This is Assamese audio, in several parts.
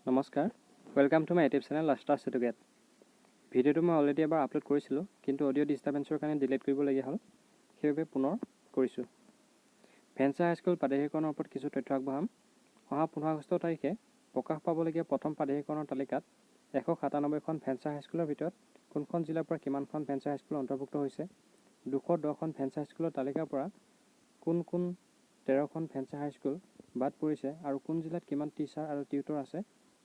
নমস্কাৰ welcome to my YouTube channel লাষ্টাৰ চেটুগেট ভিডিঅ'টো মই অলৰেডি এবাৰ আপলোড কৰিছিলোঁ কিন্তু অডিঅ' ডিষ্টাৰ্বেন্সৰ কাৰণে ডিলিট কৰিবলগীয়া হ'ল সেইবাবে পুনৰ কৰিছোঁ ভেঞ্চাৰ হাইস্কুল প্ৰাদেশিকৰণৰ ওপৰত কিছু তথ্য আগবঢ়াম অহা 15 আগষ্ট তাৰিখে প্ৰকাশ পাবলগীয়া প্ৰথম প্ৰাদেশিকৰণৰ তালিকাত 197খন ভেঞ্চাৰ হাইস্কুলৰ ভিতৰত কোনখন জিলাৰ পৰা কিমানখন ভেঞ্চাৰ হাইস্কুল অন্তৰ্ভুক্ত হৈছে 210খন ভেঞ্চাৰ হাইস্কুলৰ তালিকাৰ পৰা কোন 13খন ভেঞ্চাৰ হাইস্কুল বাদ পৰিছে আৰু কোন জিলাত কিমান টিচাৰ আৰু টিউটৰ আছে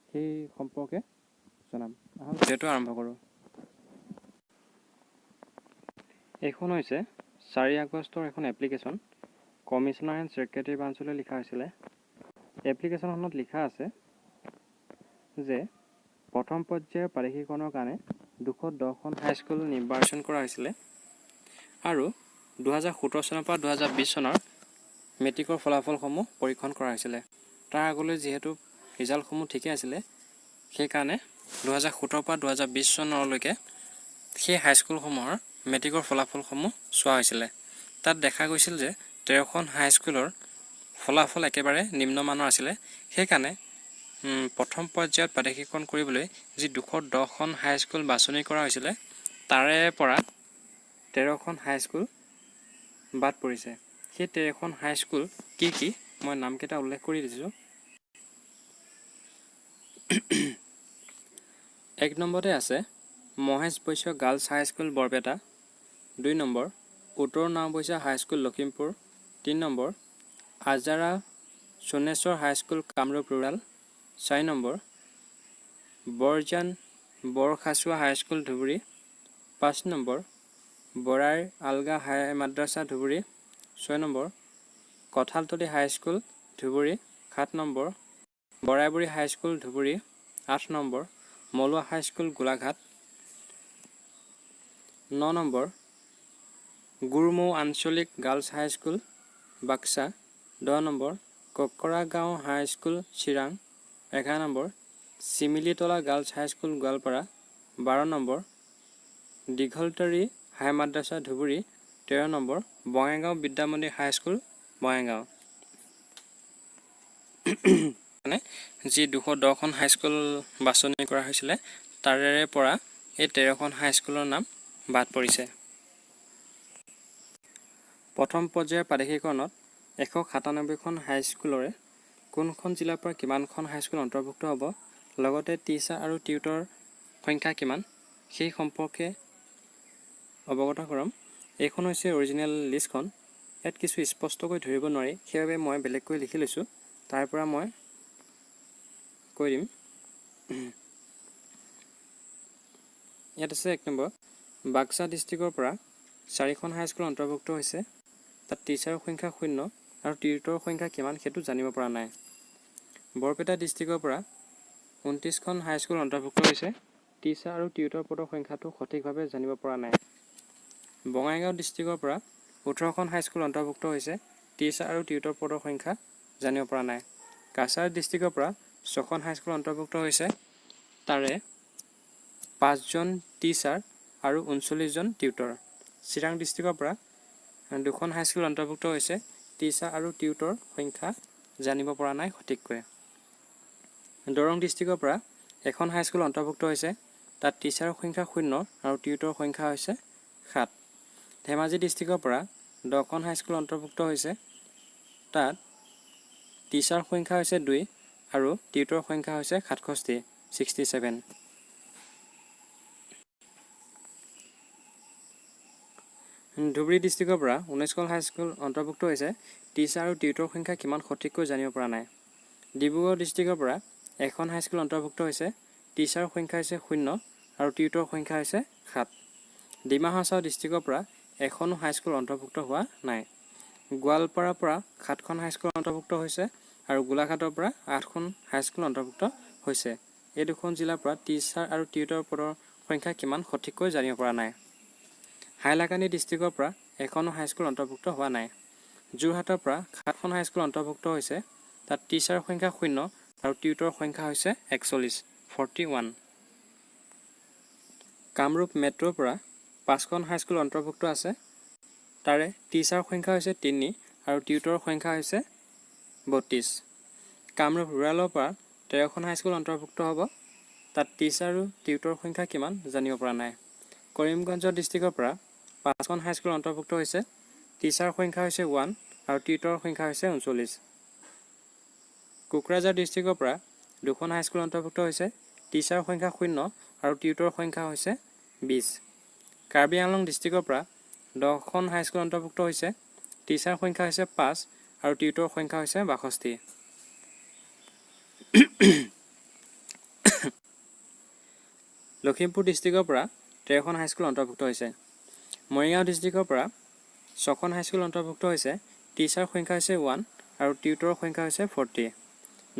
সেই সম্পৰ্কে জনাম ভিডিঅ'টো আৰম্ভ কৰোঁ এইখন হৈছে 4 আগষ্টৰ এখন এপ্লিকেশ্যন কমিশনাৰ এণ্ড ছেক্ৰেটাৰী ব্ৰাঞ্চলৈ লিখা হৈছিলে এপ্লিকেশ্যনখনত লিখা আছে যে প্ৰথম পৰ্যায়ৰ প্ৰাদেশিকৰণৰ কাৰণে 210খন হাইস্কুল নিৰ্বাচন কৰা হৈছিলে আৰু 2017 চনৰ পৰা 2020 চনৰ মেট্ৰিকৰ ফলাফলসমূহ পৰীক্ষণ কৰা হৈছিলে তাৰ আগলৈ যিহেতু ৰিজাল্টসমূহ ঠিকে আছিলে সেইকাৰণে 2017 পৰা 2020 চনলৈকে সেই হাইস্কুলসমূহৰ মেট্ৰিকৰ ফলাফলসমূহ চোৱা হৈছিলে তাত দেখা গৈছিল যে 13খন হাইস্কুলৰ ফলাফল একেবাৰে নিম্নমানৰ আছিলে সেইকাৰণে প্ৰথম পৰ্যায়ত প্ৰাদেশিকৰণ কৰিবলৈ যি 210খন হাইস্কুল বাছনি কৰা হৈছিলে তাৰে পৰা 13খন হাইস্কুল বাদ পৰিছে সেই 13খন হাইস্কুল কি মই নামকেইটা উল্লেখ কৰি দিছোঁ 1 নম্বৰতে আছে Mahesh Baishya girls high school Barpeta 2 number উত্তৰ Naoboicha high school Lakhimpur 3 number Azara Soneswar high school Kamrup rural 4 number Borjan Borkhasuwa high school Dhubri 5 number বৰাইৰ আলগা হাই মাদ্ৰাছা Dhubri 6 number Kathaltali high school Dhubri 7 number Boraiburi high school Dhubri 8 number Maluwa high school Golaghat 9 number Gurmou আঞ্চলিক গাৰ্লছ হাইস্কুল বাক্সা 10 নম্বৰ ককৰা গাঁও high school Chirang 11 number Chimilitala girls high school Goalpara 12 number দীঘলতৰী হাই মাদ্ৰাছা ধুবুৰী 13 নম্বৰ বঙাইগাঁও বিদ্যামন্দিৰ হাইস্কুল বঙাইগাঁও মানে যি 210খন হাইস্কুল বাছনি কৰা হৈছিলে তাৰে পৰা এই 13খন হাইস্কুলৰ নাম বাদ পৰিছে প্ৰথম পৰ্যায়ৰ প্ৰাদেশিকৰণত 197খন হাইস্কুলৰে কোনখন জিলাৰ পৰা কিমানখন হাইস্কুল অন্তৰ্ভুক্ত হ'ব লগতে টিচাৰ আৰু টিউটৰ সংখ্যা কিমান সেই সম্পৰ্কে অৱগত কৰাম এইখন হৈছে অৰিজিনেল লিষ্টখন ইয়াত কিছু স্পষ্টকৈ ধৰিব নোৱাৰি সেইবাবে মই বেলেগকৈ লিখি লৈছোঁ তাৰ পৰা মই কৈ দিম ইয়াত আছে 1 নম্বৰ বাক্সা ডিষ্ট্ৰিক্টৰ পৰা 4খন হাইস্কুল অন্তৰ্ভুক্ত হৈছে তাত টিচাৰৰ সংখ্যা 0 আৰু টিউটৰৰ সংখ্যা কিমান সেইটো জানিব পৰা নাই বৰপেটা ডিষ্ট্ৰিক্টৰ পৰা 29খন হাইস্কুল অন্তৰ্ভুক্ত হৈছে টিচাৰ আৰু টিউটৰ পদৰ সংখ্যাটো সঠিকভাৱে জানিব পৰা নাই বঙাইগাঁও ডিষ্ট্ৰিক্টৰ পৰা 18খন হাইস্কুল অন্তৰ্ভুক্ত হৈছে টিচাৰ আৰু টিউটৰ পদৰ সংখ্যা জানিব পৰা নাই কাছাৰ ডিষ্ট্ৰিক্টৰ পৰা 6খন হাইস্কুল অন্তৰ্ভুক্ত হৈছে তাৰে 5জন টিচাৰ আৰু 39জন টিউটৰ চিৰাং ডিষ্ট্ৰিক্টৰ পৰা 2খন হাইস্কুল অন্তৰ্ভুক্ত হৈছে টিচাৰ আৰু টিউটৰ সংখ্যা জানিব পৰা নাই সঠিককৈ দৰং ডিষ্ট্ৰিক্টৰ পৰা এখন হাইস্কুল অন্তৰ্ভুক্ত হৈছে তাত টিচাৰৰ সংখ্যা 0 আৰু টিউটৰ সংখ্যা হৈছে 7 ধেমাজি ডিষ্ট্ৰিক্টৰ পৰা 10খন হাইস্কুল অন্তৰ্ভুক্ত হৈছে তাত টিচাৰ সংখ্যা হৈছে 2 আৰু টিউটৰ সংখ্যা হৈছে 67 ধুবুৰী ডিষ্ট্ৰিক্টৰ পৰা 19খন হাইস্কুল অন্তৰ্ভুক্ত হৈছে টিচাৰ আৰু টিউটৰ সংখ্যা কিমান সঠিককৈ জানিব পৰা নাই ডিব্ৰুগড় ডিষ্ট্ৰিক্টৰ পৰা এখন হাইস্কুল অন্তৰ্ভুক্ত হৈছে টিচাৰৰ সংখ্যা হৈছে 0 আৰু টিউটৰ সংখ্যা হৈছে 7 ডিমা হাছাও ডিষ্ট্ৰিক্টৰ পৰা এখনো হাইস্কুল অন্তৰ্ভুক্ত হোৱা নাই গোৱালপাৰাৰ পৰা 7খন হাইস্কুল অন্তৰ্ভুক্ত হৈছে আৰু গোলাঘাটৰ পৰা 8খন হাইস্কুল অন্তৰ্ভুক্ত হৈছে এই দুখন জিলাৰ পৰা টিচাৰ আৰু টিউটৰ পদৰ সংখ্যা কিমান সঠিককৈ জানিব পৰা নাই হাইলাকান্দি ডিষ্ট্ৰিক্টৰ পৰা এখনো হাইস্কুল অন্তৰ্ভুক্ত হোৱা নাই যোৰহাটৰ পৰা 7খন হাইস্কুল অন্তৰ্ভুক্ত হৈছে তাত টিচাৰৰ সংখ্যা 0 আৰু টিউটৰৰ সংখ্যা হৈছে 41 কামৰূপ মেট্ৰৰ পৰা 5খন হাইস্কুল অন্তৰ্ভুক্ত আছে তাৰে টিচাৰৰ সংখ্যা হৈছে 3 আৰু টিউটৰৰ সংখ্যা হৈছে 32 কামৰূপ ৰুৰালৰ পৰা 13খন হাইস্কুল অন্তৰ্ভুক্ত হ'ব। তাত টিচাৰ আৰু টিউটৰৰ সংখ্যা কিমান জানিব পৰা নাই। কৰিমগঞ্জ ডিষ্ট্ৰিক্টৰ পৰা 5খন হাইস্কুল অন্তৰ্ভুক্ত হৈছে। টিচাৰৰ সংখ্যা হৈছে 1 আৰু টিউটৰৰ সংখ্যা হৈছে 39। কোকৰাঝাৰ ডিষ্ট্ৰিক্টৰ পৰা 2খন হাইস্কুল অন্তৰ্ভুক্ত হৈছে। টিচাৰৰ সংখ্যা 0 আৰু টিউটৰৰ সংখ্যা হৈছে 20। কাৰ্বি আংলং ডিষ্ট্ৰিক্টৰ পৰা 10খন হাইস্কুল অন্তৰ্ভুক্ত হৈছে। টিচাৰৰ সংখ্যা হৈছে 5 আৰু টিউটৰৰ সংখ্যা হৈছে 62। লখিমপুৰ ডিষ্ট্ৰিক্টৰ পৰা 13খন হাইস্কুল অন্তৰ্ভুক্ত হৈছে। মৰিগাঁও ডিষ্ট্ৰিক্টৰ পৰা 6খন হাইস্কুল অন্তৰ্ভুক্ত হৈছে। টিচাৰৰ সংখ্যা হৈছে 1 আৰু টিউটৰৰ সংখ্যা হৈছে 40।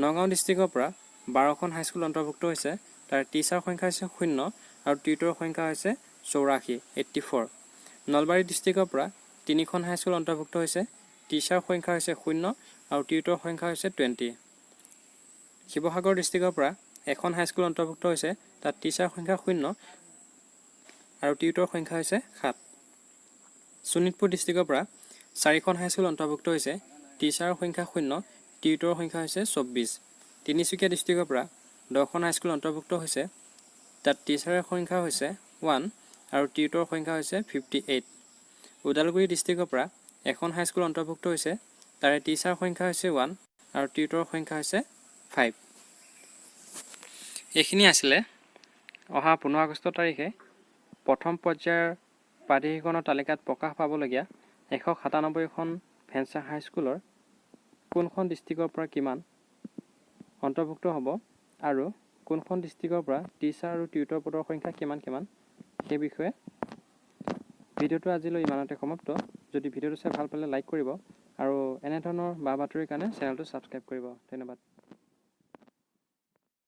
নগাঁও ডিষ্ট্ৰিক্টৰ পৰা 12খন হাইস্কুল অন্তৰ্ভুক্ত হৈছে। তাৰ টিচাৰৰ সংখ্যা হৈছে 0 আৰু টিউটৰৰ সংখ্যা হৈছে 84। নলবাৰী ডিষ্ট্ৰিক্টৰ পৰা 3খন হাইস্কুল অন্তৰ্ভুক্ত হৈছে। টিচাৰৰ সংখ্যা হৈছে 0 আৰু টিউটৰৰ সংখ্যা হৈছে 20। শিৱসাগৰ ডিষ্ট্ৰিক্টৰ পৰা 1খন হাইস্কুল অন্তৰ্ভুক্ত হৈছে। তাত টিচাৰৰ সংখ্যা 0 আৰু টিউটৰৰ সংখ্যা হৈছে 7। শোণিতপুৰ ডিষ্ট্ৰিক্টৰ পৰা 4খন হাইস্কুল অন্তৰ্ভুক্ত হৈছে। টিচাৰৰ সংখ্যা 0 টিউটৰৰ সংখ্যা হৈছে 24। তিনিচুকীয়া ডিষ্ট্ৰিক্টৰ পৰা 10খন হাইস্কুল অন্তৰ্ভুক্ত হৈছে। তাত টিচাৰৰ সংখ্যা হৈছে 1 আৰু টিউটৰৰ সংখ্যা হৈছে 58। ওদালগুৰি ডিষ্ট্ৰিক্টৰ পৰা 1খন হাইস্কুল অন্তৰ্ভুক্ত হৈছে। তাৰে টিচাৰৰ সংখ্যা হৈছে 1 আৰু টিউটৰৰ সংখ্যা হৈছে 5। এইখিনি আছিলে অহা 15 আগষ্ট তাৰিখে প্ৰথম পৰ্যায়ৰ প্ৰাধিকৰণৰ তালিকাত প্ৰকাশ পাবলগীয়া 197খন ভেঞ্চাৰ হাইস্কুলৰ কোনখন ডিষ্ট্ৰিক্টৰ পৰা কিমান অন্তৰ্ভুক্ত হ'ব আৰু কোনখন ডিষ্ট্ৰিক্টৰ পৰা টিচাৰ আৰু টিউটৰ পদৰ সংখ্যা কিমান সেই বিষয়ে। ভিডিঅ'টো আজিলৈ ইমানতে সমাপ্ত। যদি ভিডিঅ'টো চাই ভাল পালে লাইক কৰিব আৰু এনেধৰণৰ বা বাতৰিৰ কাৰণে চেনেলটো ছাবস্ক্ৰাইব কৰিব। ধন্যবাদ।